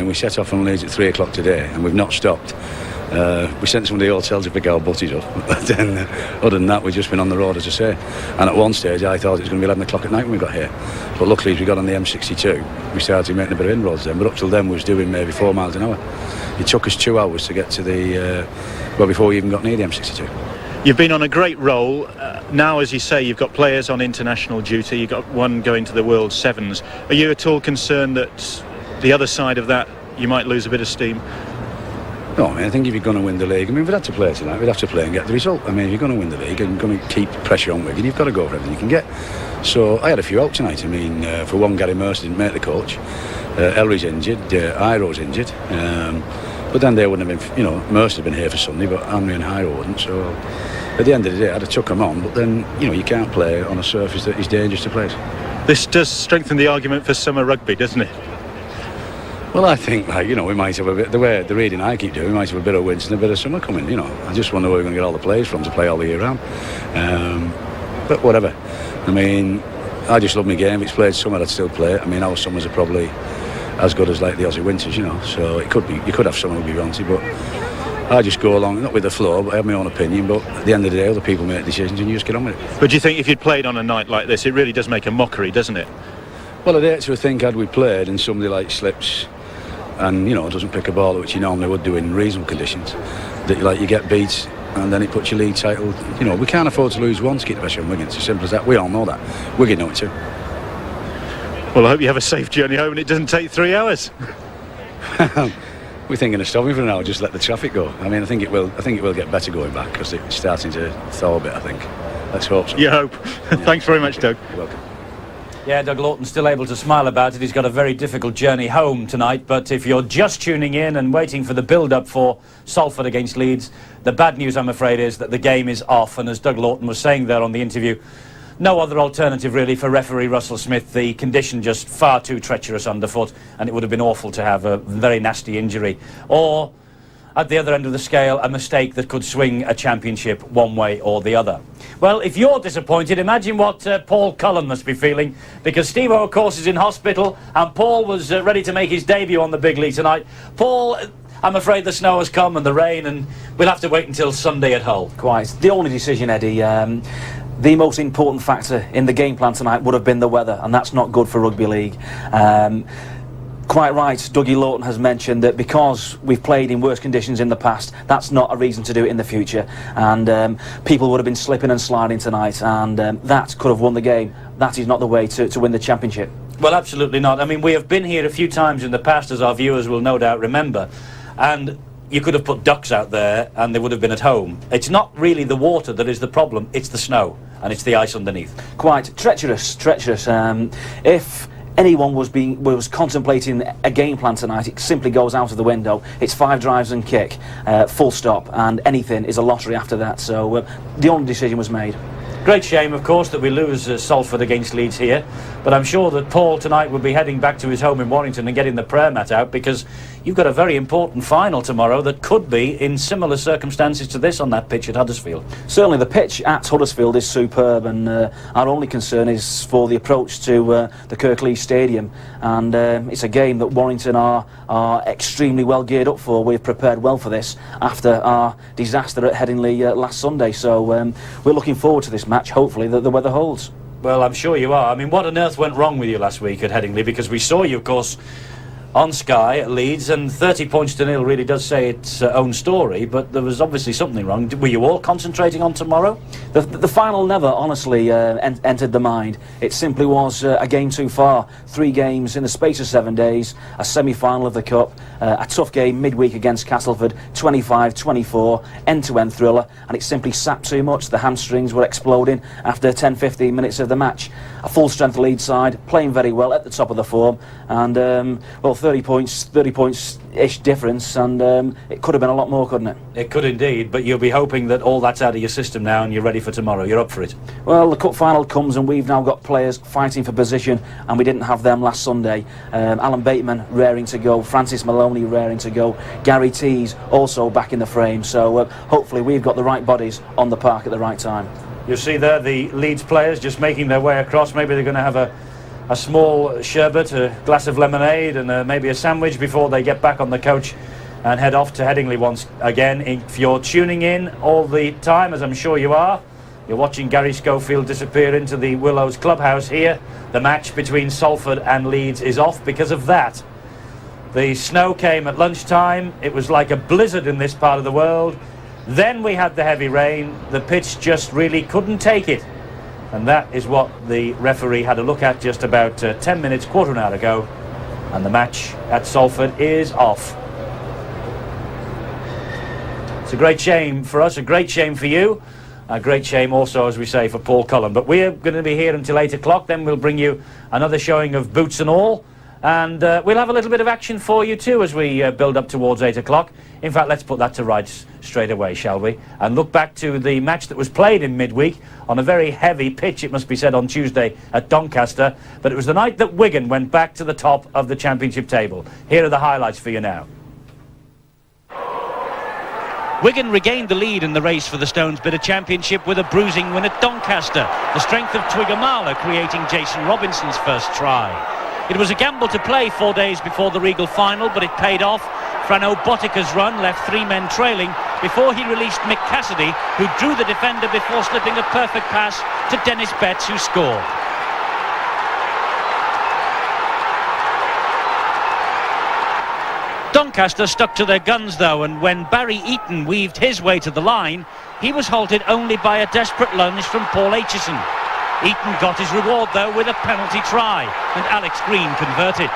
amazing. We set off from Leeds at 3 o'clock today, and we've not stopped. We sent some of the hotels to pick our butties up, but then other than that, we've just been on the road, as I say. And at one stage, I thought it was going to be 11 o'clock at night when we got here. But luckily, as we got on the M62, we started making a bit of inroads then. But up till then, we was doing maybe 4 miles an hour. It took us 2 hours to get to the before we even got near the M62. You've been on a great roll. Now, as you say, you've got players on international duty. You've got one going to the World Sevens. Are you at all concerned that the other side of that, you might lose a bit of steam? No, I mean, I think if you're going to win the league, I mean, we'd have to play tonight. We'd have to play and get the result. I mean, if you're going to win the league and going to keep pressure on Wigan, you've got to go for everything you can get. So I had a few out tonight. I mean, for one, Gary Mercer didn't make the coach. Ellery's injured. Iro's injured. But then they wouldn't have been, Mercer had been here for Sunday, but Henry and Hiro wouldn't. So at the end of the day, I'd have took them on. But then, you can't play on a surface that is dangerous to play. This does strengthen the argument for summer rugby, doesn't it? Well, I think, we might have a bit, the reading I keep doing, we might have a bit of winter and a bit of summer coming, I just wonder where we're going to get all the players from to play all the year round. But whatever. I mean, I just love my game. If it's played summer, I'd still play it. I mean, our summers are probably as good as like the Aussie winters, So it could be, you could have summer would be ranty, but I just go along, not with the flow, but I have my own opinion. But at the end of the day, other people make decisions and you just get on with it. But do you think if you'd played on a night like this, it really does make a mockery, doesn't it? Well, I'd hate to think had we played and somebody like slips and doesn't pick a ball, which you normally would do in reasonable conditions, that you get beat and then it puts your league title. We can't afford to lose one to keep the pressure on Wigan. It's as simple as that. We all know that. Wigan know it too. Well, I hope you have a safe journey home and it doesn't take 3 hours. We're thinking of stopping for an hour, just let the traffic go. I mean, I think it will get better going back because it's starting to thaw a bit, I think. Let's hope so. You hope. Yeah. Thanks very much, Doug. You're welcome. Yeah, Doug Lawton's still able to smile about it. He's got a very difficult journey home tonight, but if you're just tuning in and waiting for the build-up for Salford against Leeds, the bad news, I'm afraid, is that the game is off, and as Doug Lawton was saying there on the interview, no other alternative really for referee Russell Smith. The condition just far too treacherous underfoot, and it would have been awful to have a very nasty injury. Or, at the other end of the scale, a mistake that could swing a championship one way or the other. Well, if you're disappointed, imagine what Paul Cullen must be feeling, because Steve-O, of course, is in hospital, and Paul was ready to make his debut on the big league tonight. Paul, I'm afraid the snow has come and the rain, and we'll have to wait until Sunday at Hull. Quite. The only decision, Eddie, the most important factor in the game plan tonight would have been the weather, and that's not good for rugby league. Quite right, Dougie Lawton has mentioned that because we've played in worse conditions in the past, that's not a reason to do it in the future, and people would have been slipping and sliding tonight, and that could have won the game. That is not the way to win the championship. Well, absolutely not. I mean, we have been here a few times in the past, as our viewers will no doubt remember, and you could have put ducks out there and they would have been at home. It's not really the water that is the problem, it's the snow and it's the ice underneath. Quite treacherous. If anyone was contemplating a game plan tonight, it simply goes out of the window. It's 5 drives and kick, full stop, and anything is a lottery after that. So the only decision was made. Great shame, of course, that we lose Salford against Leeds here, but I'm sure that Paul tonight will be heading back to his home in Warrington and getting the prayer mat out, because you've got a very important final tomorrow that could be in similar circumstances to this on that pitch at Huddersfield. Certainly the pitch at Huddersfield is superb, and our only concern is for the approach to the Kirklees Stadium, and it's a game that Warrington are extremely well geared up for. We've prepared well for this after our disaster at Headingley last Sunday, so we're looking forward to this match. Hopefully that the weather holds. Well, I'm sure you are. I mean, what on earth went wrong with you last week at Headingley? Because we saw you, of course, on Sky at Leeds, and 30 points to nil really does say its own story, but there was obviously something wrong. Were you all concentrating on tomorrow? The final never honestly entered the mind. It simply was a game too far. 3 games in the space of 7 days, a semi-final of the Cup, a tough game midweek against Castleford, 25-24, end-to-end thriller, and it simply sapped too much. The hamstrings were exploding after 10-15 minutes of the match. A full-strength Leeds side, playing very well at the top of the form, and, well, 30 points-ish difference, and it could have been a lot more, couldn't it? It could indeed, but you'll be hoping that all that's out of your system now and you're ready for tomorrow. You're up for it. Well, the Cup final comes and we've now got players fighting for position, and we didn't have them last Sunday. Alan Bateman raring to go, Francis Maloney raring to go, Gary Tees also back in the frame, so hopefully we've got the right bodies on the park at the right time. You'll see there the Leeds players just making their way across. Maybe they're going to have a a small sherbet, a glass of lemonade and maybe a sandwich before they get back on the coach and head off to Headingley once again. If you're tuning in all the time, as I'm sure you are, you're watching Gary Schofield disappear into the Willows clubhouse here. The match between Salford and Leeds is off because of that. The snow came at lunchtime. It was like a blizzard in this part of the world. Then we had the heavy rain. The pitch just really couldn't take it. And that is what the referee had a look at just about 10 minutes, quarter of an hour ago. And the match at Salford is off. It's a great shame for us, a great shame for you. A great shame also, as we say, for Paul Cullen. But we're going to be here until 8 o'clock. Then we'll bring you another showing of Boots and All. And we'll have a little bit of action for you too as we build up towards 8 o'clock. In fact, let's put that to rights straight away, shall we? And look back to the match that was played in midweek on a very heavy pitch, it must be said, on Tuesday at Doncaster. But it was the night that Wigan went back to the top of the championship table. Here are the highlights for you now. Wigan regained the lead in the race for the Stones Bidder Championship with a bruising win at Doncaster. The strength of Twiggamala creating Jason Robinson's first try. It was a gamble to play 4 days before the Regal final, but it paid off. Frano Botika's run left 3 men trailing before he released Mick Cassidy, who drew the defender before slipping a perfect pass to Dennis Betts, who scored. Doncaster stuck to their guns though, and when Barry Eaton weaved his way to the line, he was halted only by a desperate lunge from Paul Aitchison. Eaton got his reward though with a penalty try, and Alex Green converted.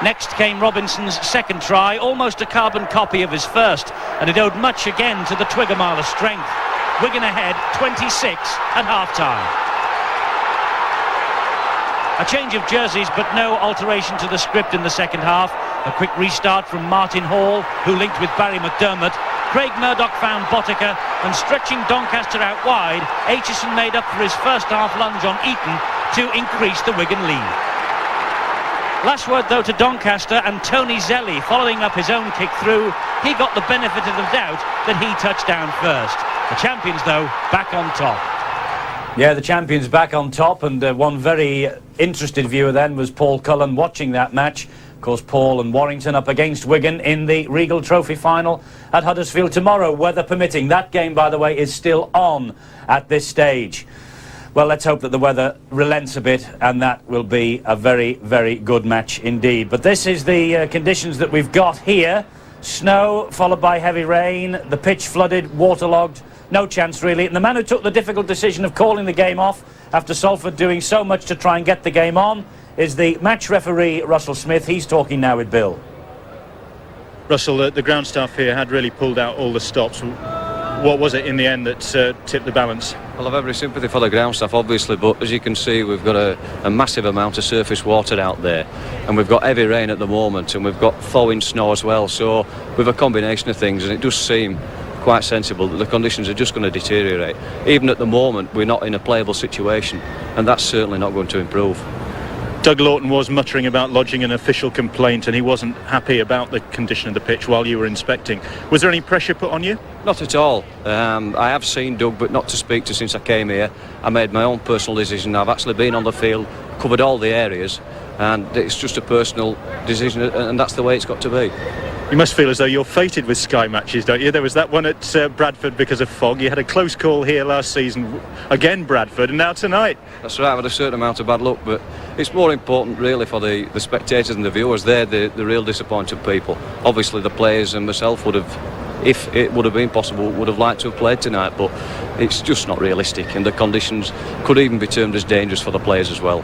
Next came Robinson's second try, almost a carbon copy of his first, and it owed much again to the Twiggamala strength. Wigan ahead 26 at half-time. A change of jerseys, but no alteration to the script in the second half. A quick restart from Martin Hall, who linked with Barry McDermott. Craig Murdoch found Botica, and stretching Doncaster out wide, Aitchison made up for his first half lunge on Eaton to increase the Wigan lead. Last word though to Doncaster, and Tony Zelli, following up his own kick through, he got the benefit of the doubt that he touched down first. The champions though, back on top. Yeah, the champions back on top, and one very interested viewer then was Paul Cullen watching that match. Of course, Paul and Warrington up against Wigan in the Regal Trophy final at Huddersfield tomorrow, weather permitting. That game, by the way, is still on at this stage. Well, let's hope that the weather relents a bit, and that will be a very, very good match indeed. But this is the conditions that we've got here. Snow followed by heavy rain, the pitch flooded, waterlogged. No chance really, and the man who took the difficult decision of calling the game off after Salford doing so much to try and get the game on is the match referee Russell Smith. He's talking now with Bill. Russell, the ground staff here had really pulled out all the stops. What was it in the end that tipped the balance? Well, I've every sympathy for the ground staff, obviously, but as you can see, we've got a massive amount of surface water out there, and we've got heavy rain at the moment, and we've got thawing snow as well, so with a combination of things, and it does seem quite sensible that the conditions are just going to deteriorate. Even at the moment, we're not in a playable situation, and that's certainly not going to improve. Doug Lawton was muttering about lodging an official complaint, and he wasn't happy about the condition of the pitch while you were inspecting. Was there any pressure put on you? Not at all. I have seen Doug, but not to speak to since I came here. I made my own personal decision. I've actually been on the field, covered all the areas, and it's just a personal decision, and that's the way it's got to be. You must feel as though you're fated with Sky matches, don't you? There was that one at Bradford because of fog. You had a close call here last season, again Bradford, and now tonight. That's right, I've had a certain amount of bad luck, but it's more important really for the spectators and the viewers. They're the real disappointed people. Obviously the players and myself would have, if it would have been possible, would have liked to have played tonight, but it's just not realistic, and the conditions could even be termed as dangerous for the players as well.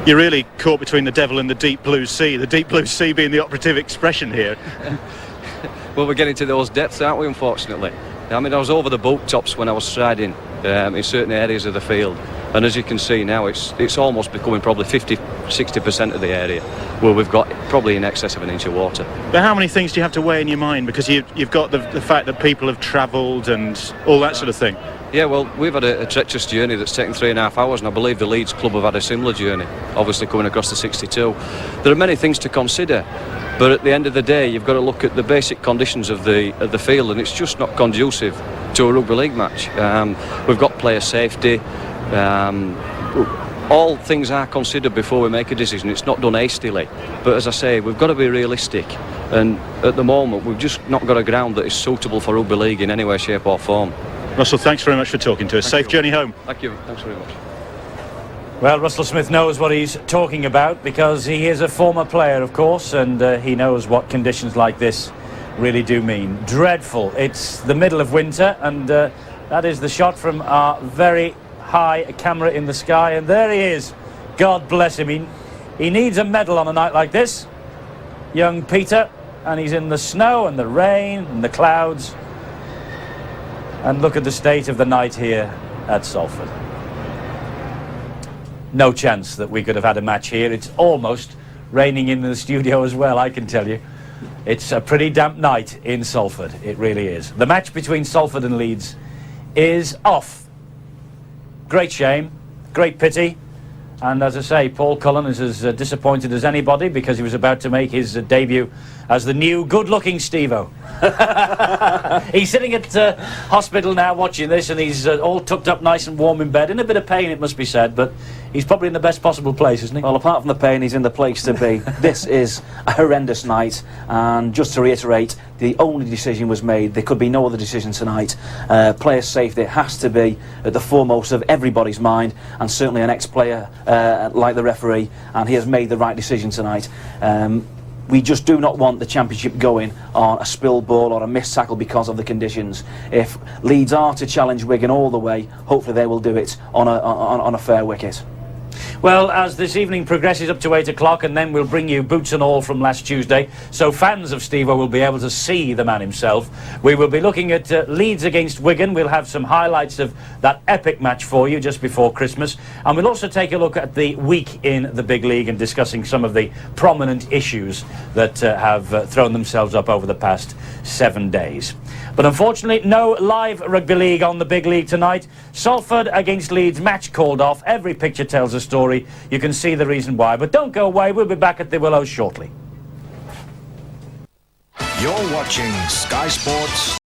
You're really caught between the devil and the deep blue sea, the deep blue sea being the operative expression here. Well, we're getting to those depths, aren't we, unfortunately? I mean, I was over the boat tops when I was striding in certain areas of the field, and as you can see now, it's almost becoming probably 50-60% of the area where we've got probably in excess of an inch of water. But how many things do you have to weigh in your mind? Because you've got the fact that people have travelled and all that sort of thing. Yeah, well, we've had a treacherous journey that's taken 3.5 hours, and I believe the Leeds club have had a similar journey, obviously coming across the 62. There are many things to consider, but at the end of the day, you've got to look at the basic conditions of the field, and it's just not conducive to a rugby league match. We've got player safety, All things are considered before we make a decision. It's not done hastily. But as I say, we've got to be realistic. And at the moment, we've just not got a ground that is suitable for rugby league in any way, shape or form. Russell, thanks very much for talking to us. Safe journey home. Thank you. Thanks very much. Well, Russell Smith knows what he's talking about because he is a former player, of course, and he knows what conditions like this really do mean. Dreadful. It's the middle of winter, and that is the shot from our very high camera in the sky, and there he is. God bless him. He needs a medal on a night like this, young Peter, and he's in the snow and the rain and the clouds. And look at the state of the night here at Salford. No chance that we could have had a match here. It's almost raining in the studio as well, I can tell you. It's a pretty damp night in Salford, it really is. The match between Salford and Leeds is off. Great shame, great pity. And as I say, Paul Cullen is as disappointed as anybody because he was about to make his debut as the new good-looking Steve-O. He's sitting at hospital now watching this, and he's all tucked up nice and warm in bed. In a bit of pain, it must be said, but he's probably in the best possible place, isn't he? Well, apart from the pain, he's in the place to be. This is a horrendous night, and just to reiterate, the only decision was made. There could be no other decision tonight. Player safety has to be at the foremost of everybody's mind, and certainly an ex-player like the referee, and he has made the right decision tonight. We just do not want the championship going on a spill ball or a missed tackle because of the conditions. If Leeds are to challenge Wigan all the way, hopefully they will do it on a fair wicket. Well, as this evening progresses up to 8 o'clock, and then we'll bring you boots and all from last Tuesday, so fans of Steve-O will be able to see the man himself. We will be looking at Leeds against Wigan. We'll have some highlights of that epic match for you just before Christmas, and we'll also take a look at the week in the big league and discussing some of the prominent issues that have thrown themselves up over the past 7 days. But unfortunately, no live rugby league on the big league tonight. Salford against Leeds, match called off. Every picture tells a story. You can see the reason why. But don't go away. We'll be back at the Willows shortly. You're watching Sky Sports.